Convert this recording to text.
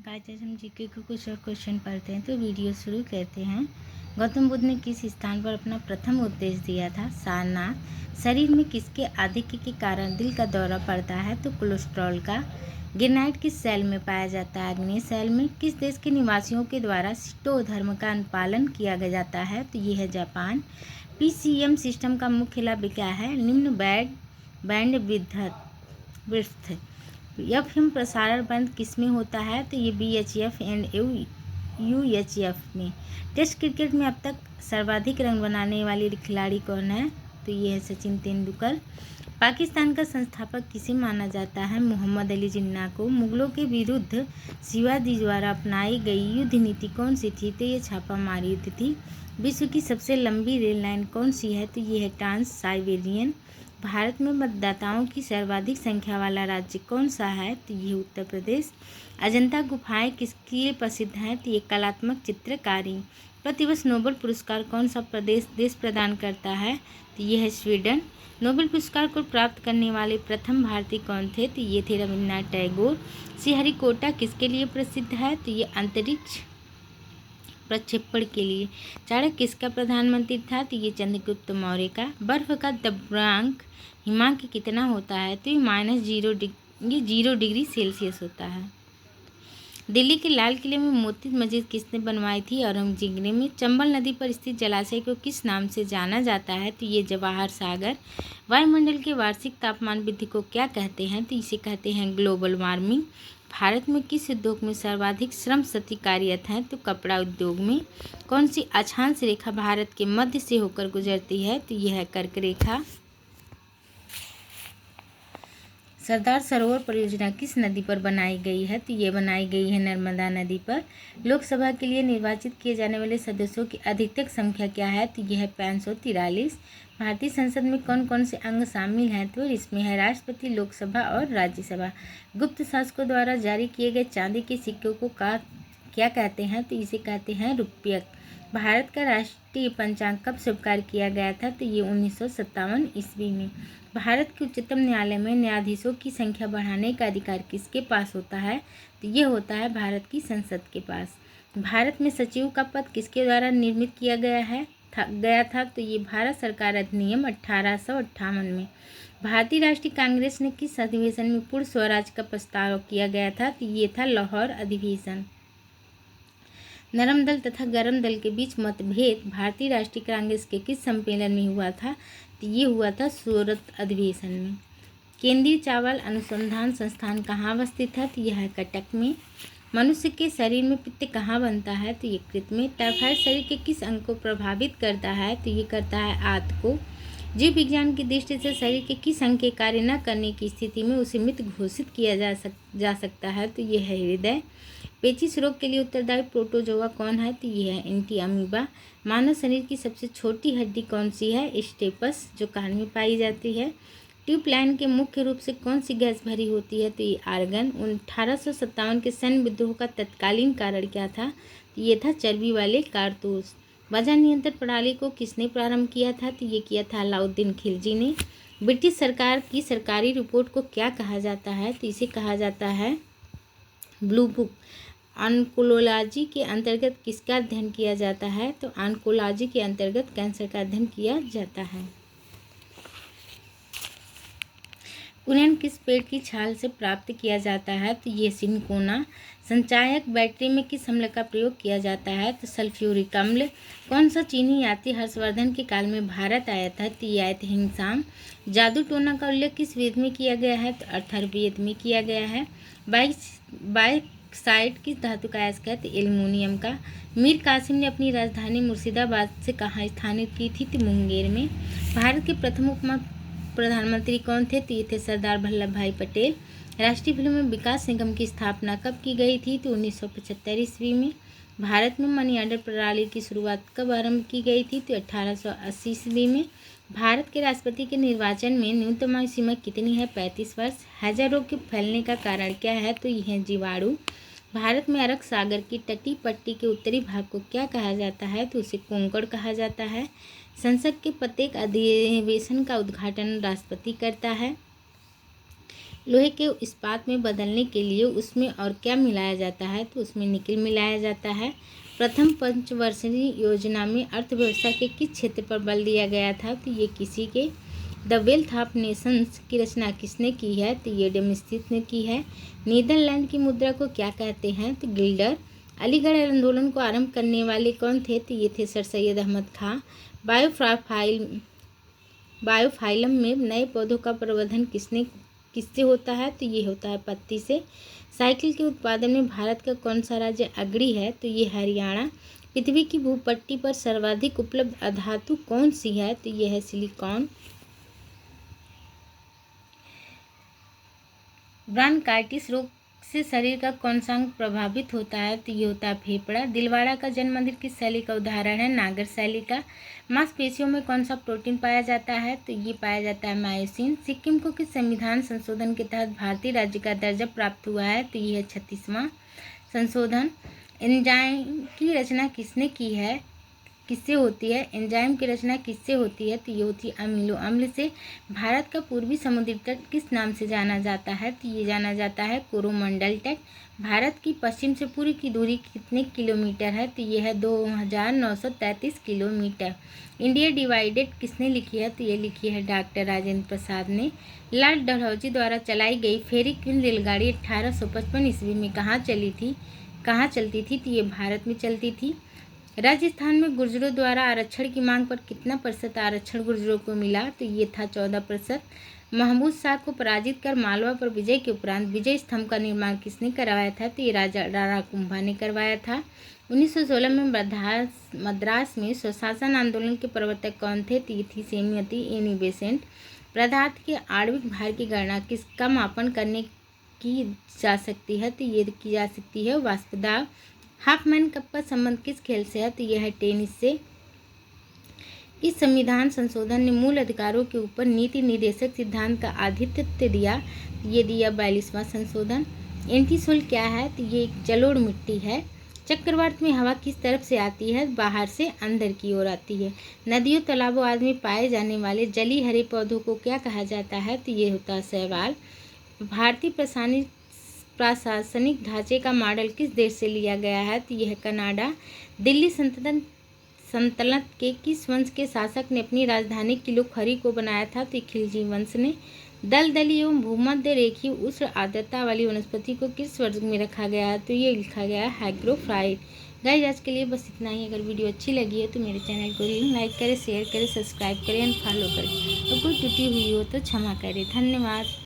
आज हम जीके के कुछ और क्वेश्चन पढ़ते हैं, तो वीडियो शुरू करते हैं। गौतम बुद्ध ने किस स्थान पर अपना प्रथम उपदेश दिया था? सारनाथ। शरीर में किसके आधिक्य के कारण दिल का दौरा पड़ता है? तो कोलेस्ट्रॉल का। ग्रेनाइट किस सेल में पाया जाता है? अग्नि सेल में। किस देश के निवासियों के द्वारा शिटो धर्म का अनुपालन किया जाता है? तो ये है जापान। पीसीएम सिस्टम का मुख्य लाभ क्या है? निम्न बैंड विड्थ। एफएम प्रसारण बंद किस में होता है? तो ये बीएचएफ एंड यूएचएफ में। टेस्ट क्रिकेट में अब तक सर्वाधिक रन बनाने वाली खिलाड़ी कौन है? तो ये है सचिन तेंदुलकर। पाकिस्तान का संस्थापक किसे माना जाता है? मोहम्मद अली जिन्ना को। मुगलों के विरुद्ध शिवाजी द्वारा अपनाई गई युद्ध नीति कौन सी थी? तो ये छापामार युद्ध थी। विश्व की सबसे लंबी रेल लाइन कौन सी है? तो ये है ट्रांस साइबेरियन। भारत में मतदाताओं की सर्वाधिक संख्या वाला राज्य कौन सा है? तो ये उत्तर प्रदेश। अजंता गुफाएं किसके लिए प्रसिद्ध हैं? तो ये कलात्मक चित्रकारी। प्रतिवर्ष नोबेल पुरस्कार कौन सा देश प्रदान करता है? तो ये है स्वीडन। नोबेल पुरस्कार को प्राप्त करने वाले प्रथम भारतीय कौन थे? तो ये थे रविन्द्रनाथ टैगोर। श्रीहरिकोटा किसके लिए प्रसिद्ध है? तो ये अंतरिक्ष प्रक्षेपण के लिए। चाणक्य किसका प्रधानमंत्री था? तो ये चंद्रगुप्त मौर्य का। बर्फ का द्रव्यांक हिमांक कितना होता है? तो ये -0 डिग्री सेल्सियस होता है। दिल्ली के लाल किले में मोती मस्जिद किसने बनवाई थी? औरंगजेब ने। चंबल नदी पर स्थित जलाशय को किस नाम से जाना जाता है? तो ये जवाहर सागर। वायुमंडल के वार्षिक तापमान वृद्धि को क्या कहते हैं? तो इसे कहते हैं ग्लोबल वार्मिंग। भारत में किस उद्योग में सर्वाधिक श्रम शक्ति कार्यरत हैं? तो कपड़ा उद्योग में। कौन सी अक्षांश रेखा भारत के मध्य से होकर गुजरती है? तो यह है कर्क रेखा। सरदार सरोवर परियोजना किस नदी पर बनाई गई है? तो ये बनाई गई है नर्मदा नदी पर। लोकसभा के लिए निर्वाचित किए जाने वाले सदस्यों की अधिकतम संख्या क्या है? तो यह है 543। भारतीय संसद में कौन कौन से अंग शामिल हैं? तो इसमें है राष्ट्रपति, लोकसभा और राज्यसभा। गुप्त शासकों द्वारा जारी किए गए चांदी के सिक्कों को क्या कहते हैं? तो इसे कहते हैं रुपयक। भारत का राष्ट्रीय पंचांग कब स्वीकार किया गया था? तो ये 1957 ईस्वी में। भारत के उच्चतम न्यायालय में न्यायाधीशों की संख्या बढ़ाने का अधिकार किसके पास होता है? तो ये होता है भारत की संसद के पास। भारत में सचिव का पद किसके द्वारा निर्मित किया गया था? तो ये भारत सरकार अधिनियम 1858 में। भारतीय राष्ट्रीय कांग्रेस ने किस अधिवेशन में पूर्ण स्वराज का प्रस्ताव किया गया था? तो ये था लाहौर अधिवेशन। नरम दल तथा गरम दल के बीच मतभेद भारतीय राष्ट्रीय कांग्रेस के किस सम्मेलन में हुआ था? तो ये हुआ था सूरत अधिवेशन में। केंद्रीय चावल अनुसंधान संस्थान कहाँ अवस्थित है? तो यह है कटक में। मनुष्य के शरीर में पित्त कहाँ बनता है? तो ये कृत में। टाइफाइड शरीर के किस अंग को प्रभावित करता है? तो ये करता है आंत को। जीव विज्ञान की दृष्टि से शरीर के किस अंग के कार्य न करने की स्थिति में उसे मृत घोषित किया जा सकता है? तो ये है हृदय। पेचिश रोग के लिए उत्तरदायी प्रोटोजोआ कौन है? तो ये है एंटी अमीबा। मानव शरीर की सबसे छोटी हड्डी कौन सी है? स्टेपस, जो कान में पाई जाती है। ट्यूबलाइन के मुख्य रूप से कौन सी गैस भरी होती है? तो ये आर्गन। 1857 के सैन्य विद्रोह का तत्कालीन कारण क्या था? तो ये था चर्बी वाले कारतूस। बाजार नियंत्रण प्रणाली को किसने प्रारंभ किया था? तो ये किया था अलाउद्दीन खिलजी ने। ब्रिटिश सरकार की सरकारी रिपोर्ट को क्या कहा जाता है? तो इसे कहा जाता है ब्लू बुक। ऑन्कोलॉजी के अंतर्गत किसका अध्ययन किया जाता है? तो ऑन्कोलॉजी के अंतर्गत कैंसर का अध्ययन किया जाता है। कुनेन किस पेड़ की छाल से प्राप्त किया जाता है? तो ये सिनकोना। संचायक बैटरी में किस अम्ल का प्रयोग किया जाता है? तो सल्फ्यूरिक अम्ल। कौन सा चीनी यात्री हर्षवर्धन के काल में भारत आया था? तो ये आए थे हिंगसांग। जादू टोना का उल्लेख किस वेद में किया गया है? तो अथर्ववेद में किया गया है। बाइक्साइड किस धातु का अयस्क है? तो एल्युमिनियम का। मीर कासिम ने अपनी राजधानी मुर्शिदाबाद से कहाँ स्थानित की थी? तो मुंगेर में। भारत के प्रथम उप प्रधानमंत्री कौन थे? तो ये थे सरदार वल्लभ भाई पटेल। राष्ट्रीय फिल्म विकास निगम की स्थापना कब की गई थी? तो 1975 ईस्वी में। भारत में मनी ऑर्डर प्रणाली की शुरुआत कब आरंभ की गई थी? तो 1880 ईस्वी में। भारत के राष्ट्रपति के निर्वाचन में न्यूनतम आयु सीमा कितनी है? 35 वर्ष। हैजा रोग के फैलने का कारण क्या है? तो यह है जीवाणु। भारत में अरब सागर की तटीय पट्टी के उत्तरी भाग को क्या कहा जाता है? तो उसे कोंकण कहा जाता है। संसद के प्रत्येक अधिवेशन का उद्घाटन राष्ट्रपति करता है। लोहे के इस्पात में बदलने के लिए उसमें और क्या मिलाया जाता है, तो उसमें निकेल मिलाया जाता है। प्रथम पंचवर्षीय योजना में अर्थव्यवस्था के किस क्षेत्र पर बल दिया गया था, तो ये किसी के। द वेल्थ ऑफ नेशंस की रचना किसने की है, तो ये एडम स्मिथ ने की है। नीदरलैंड की मुद्रा को क्या कहते हैं, तो गिल्डर। अलीगढ़ आंदोलन को आरंभ करने वाले कौन थे, तो ये थे सर सैयद अहमद खां। बायोफाइलम में नए पौधों का प्रवर्धन किससे होता है, तो ये होता है पत्ती से। साइकिल के उत्पादन में भारत का कौन सा राज्य अग्रणी है, तो ये हरियाणा। पृथ्वी की भूपट्टी पर सर्वाधिक उपलब्ध अधातु कौन सी है, तो ये है सिलिकॉन। ब्रांकाइटिस रोग से शरीर का कौन सा अंग प्रभावित होता है, तो ये होता है फेफड़ा। दिलवाड़ा का जन्म मंदिर किस शैली का उदाहरण है, नागर शैली का। मांसपेशियों में कौन सा प्रोटीन पाया जाता है, तो ये पाया जाता है मायोसिन। सिक्किम को किस संविधान संशोधन के तहत भारतीय राज्य का दर्जा प्राप्त हुआ है, तो ये है 36वां संशोधन। एंजाइम की रचना किसने की है, किससे होती है, एंजाइम की रचना किससे होती है, तो ये होती है अमीनो अम्ल से। भारत का पूर्वी समुद्री तट किस नाम से जाना जाता है, तो ये जाना जाता है कोरोमंडल तट। भारत की पश्चिम से पूर्व की दूरी कितने किलोमीटर है, तो ये है 2933 किलोमीटर। इंडिया डिवाइडेड किसने लिखी है, तो ये लिखी है डॉक्टर राजेंद्र प्रसाद ने। लॉर्ड डलहौजी द्वारा चलाई गई फेरी क्वीन रेलगाड़ी 1855 ईस्वी में कहाँ चलती थी, तो ये भारत में चलती थी। राजस्थान में गुर्जरों द्वारा आरक्षण की मांग पर कितना प्रतिशत आरक्षण गुर्जरों को मिला, तो ये था 14%। महमूद शाह को पराजित कर मालवा पर विजय के उपरांत विजय स्तंभ का निर्माण किसने करवाया था, तो ये राजा राणा कुंभा ने करवाया था। 1916 में मद्रास में स्वशासन आंदोलन के प्रवर्तक कौन थे, तो ये थी श्रीमती एनी बेसेंट। पदार्थ के आणविक भार की गणना किसका मापन करने की जा सकती है, तो ये की जा सकती है वाष्प दाब। हाफमैन कप का संबंध किस खेल से है, तो यह है टेनिस से। इस संविधान संशोधन ने मूल अधिकारों के ऊपर नीति निर्देशक सिद्धांत का आधिपत्य दिया, ये दिया 42वां संशोधन। एंटीसोल क्या है, तो ये एक जलोढ़ मिट्टी है। चक्रवात में हवा किस तरफ से आती है, बाहर से अंदर की ओर आती है। नदियों तालाबों आदि में पाए जाने वाले जली हरे पौधों को क्या कहा जाता है, तो ये होता है शैवाल। भारतीय प्रशासनिक ढांचे का मॉडल किस देश से लिया गया है, तो यह कनाडा। दिल्ली सल्तनत के किस वंश के शासक ने अपनी राजधानी किलोखरी को बनाया था, तो खिलजी वंश ने। दलदली एवं भूमध्य रेखीय उष्ण आर्द्रता वाली वनस्पति को किस वर्ग में रखा गया है, तो ये लिखा गया है हाइग्रोफाइट। गाइस आज के लिए बस इतना ही। अगर वीडियो अच्छी लगी है तो मेरे चैनल को लाइक करें, शेयर करें, सब्सक्राइब करें एंड फॉलो करें। तो कोई टूटी हुई हो तो क्षमा करें। धन्यवाद।